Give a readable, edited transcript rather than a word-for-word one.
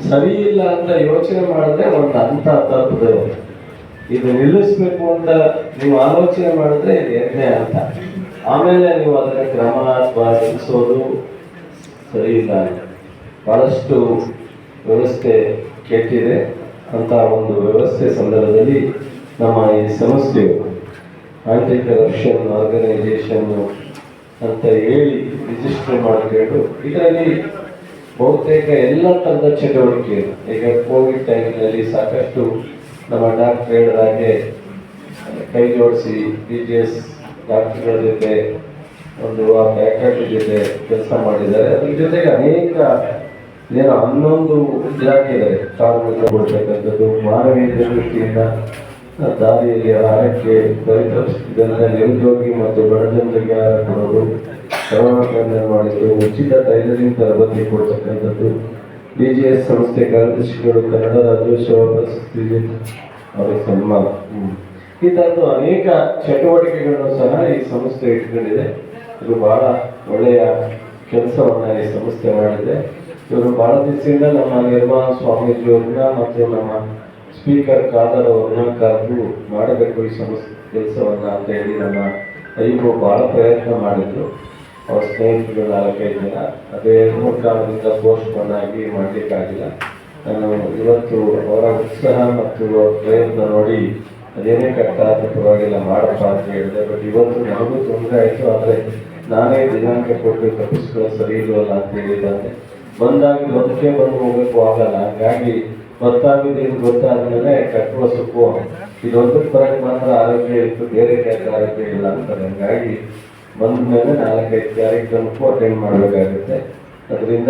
ಸರಿ ಇಲ್ಲ ಅಂತ ಯೋಚನೆ ಮಾಡಿದ್ರೆ ಒಂದು ಹಂತ ತಲುಪದೆ, ಇದು ನಿಲ್ಲಿಸ್ಬೇಕು ಅಂತ ನೀವು ಆಲೋಚನೆ ಮಾಡಿದ್ರೆ ಇದು ಎರಡನೇ ಹಂತ. ಆಮೇಲೆ ನೀವು ಅದರ ಕ್ರಮ ಅಥವಾ ನಿಲ್ಲಿಸೋದು ಸರಿ ಇಲ್ಲ. ಬಹಳಷ್ಟು ವ್ಯವಸ್ಥೆ ಕೆಟ್ಟಿದೆ ಅಂತ ಒಂದು ವ್ಯವಸ್ಥೆ ಸಂದರ್ಭದಲ್ಲಿ ನಮ್ಮ ಈ ಸಂಸ್ಥೆಯು ಆಂಟಿ ಕರಪ್ಷನ್ ಆರ್ಗನೈಸೇಷನ್ ಅಂತ ಹೇಳಿ ರಿಜಿಸ್ಟರ್ ಮಾಡಿಕೊಂಡು ಇದರಲ್ಲಿ ಬಹುತೇಕ ಎಲ್ಲ ಥರದ ಚಟುವಟಿಕೆ, ಈಗ ಕೋವಿಡ್ ಟೈಮ್ನಲ್ಲಿ ಸಾಕಷ್ಟು ನಮ್ಮ ಡಾಕ್ಟರ್ ಹೇಳಿದ ಹಾಗೆ ಕೈ ಜೋಡಿಸಿ BGS ಡಾಕ್ಟರ್ಗಳ ಜೊತೆ ಒಂದು ಫ್ಯಾಕಲ್ಟಿ ಜೊತೆ ಕೆಲಸ ಮಾಡಿದ್ದಾರೆ. ಅದ್ರ ಜೊತೆಗೆ ಅನೇಕ 11 ಇಲಾಖೆಗಳಿವೆ. ಕಾರ್ಮಿಕ ಕೊಡ್ತಕ್ಕಂಥದ್ದು, ಮಾನವೀಯ ದೃಷ್ಟಿಯಿಂದ ದಾರಿಯಲ್ಲಿ ಆಹಾರಕ್ಕೆ ಪರಿತಪಿಸಿದ ನಿರುದ್ಯೋಗಿ ಮತ್ತು ಬಡಜನರಿಗೆ ಆಹಾರ ಕೊಡೋದು, ಕರೋನಾ ಮಾಡಿದ್ದು, ಉಚಿತ ಟೈಲರಿಂಗ್ ತರಬೇತಿ ಕೊಡ್ತಕ್ಕಂಥದ್ದು, BGS ಸಂಸ್ಥೆ ಕಾರ್ಯದರ್ಶಿಗಳು ಕನ್ನಡ ರಾಜ್ಯೋತ್ಸವ ಪ್ರಶಸ್ತಿ ಅವರಿಗೆ ಸನ್ಮಾನ, ಈ ಥರದ್ದು ಅನೇಕ ಚಟುವಟಿಕೆಗಳನ್ನು ಸಹ ಈ ಸಂಸ್ಥೆ ಇಟ್ಕೊಂಡಿದೆ. ಇದು ಬಹಳ ಒಳ್ಳೆಯ ಕೆಲಸವನ್ನ ಈ ಸಂಸ್ಥೆ ಮಾಡಿದೆ. ಇವರು ಬಹಳ ದಿವಸದಿಂದ ನಮ್ಮ ನಿರ್ಮಲಾ ಸ್ವಾಮೀಜಿಯವ್ರನ್ನ ಮತ್ತು ನಮ್ಮ ಸ್ಪೀಕರ್ ಖಾದರ್ ಅವ್ರನ್ನ ಕರೆದು ಮಾಡಬೇಕು ಈ ಸಂಸ್ಥೆ ಕೆಲಸವನ್ನ ಅಂತ ಹೇಳಿ ನಮ್ಮ ಐದು ಬಹಳ ಪ್ರಯತ್ನ ಮಾಡಿದ್ರು. ಅವ್ರ ಸ್ನೇಹಿತರು 4-5 ಜನ, ಅದೇ 3 ಕಾರಣದಿಂದ ಪೋಸ್ಟ್ಪೋನ್ ಆಗಿ ಮಾಡಲಿಕ್ಕಾಗಿಲ್ಲ. ನಾನು ಇವತ್ತು ಅವರ ಉತ್ಸಾಹ ಮತ್ತು ಅವರ ಪ್ರಯತ್ನ ನೋಡಿ ಅದೇನೇ ಕಷ್ಟ ಆದರೂ ಪರವಾಗಿಲ್ಲ ಮಾಡಪ್ಪ ಅಂತ ಹೇಳಿದೆ. ಬಟ್ ಇವತ್ತು ನನಗೂ ತೊಂದರೆ ಆಯಿತು. ಆದರೆ ನಾನೇ ದಿನಾಂಕ ಕೊಟ್ಟು ತಪ್ಪಿಸ್ಕೊಳ್ಳೋ ಸರಿ ಇಲ್ವಲ್ಲ ಅಂತ ಹೇಳಿದ್ದಾನೆ. ಬಂದಾಗಿ ಮೊದಲೇ ಬಂದು ಹೋಗ್ಬೇಕು ಆಗಲ್ಲ. ಹಾಗಾಗಿ ಗೊತ್ತಾಗಿದ್ದು ಗೊತ್ತಾದ್ಮೇಲೆ ಕಟ್ಟುವ ಸುಖು ಇದೊಂದಕ್ಕೆ ಬರಕ್ಕೆ ಮಾತ್ರ ಆರೋಗ್ಯ ಇತ್ತು, ಬೇರೆ ಕೆಲಸ ಆರೋಗ್ಯ ಇಲ್ಲ ಅಂತಾರೆ. ಹಾಗಾಗಿ ಬಂದ ಮೇಲೆ 4-5 ತಾರೀಕು ತನಕ ಅಟೆಂಡ್ ಮಾಡಬೇಕಾಗುತ್ತೆ. ಅದರಿಂದ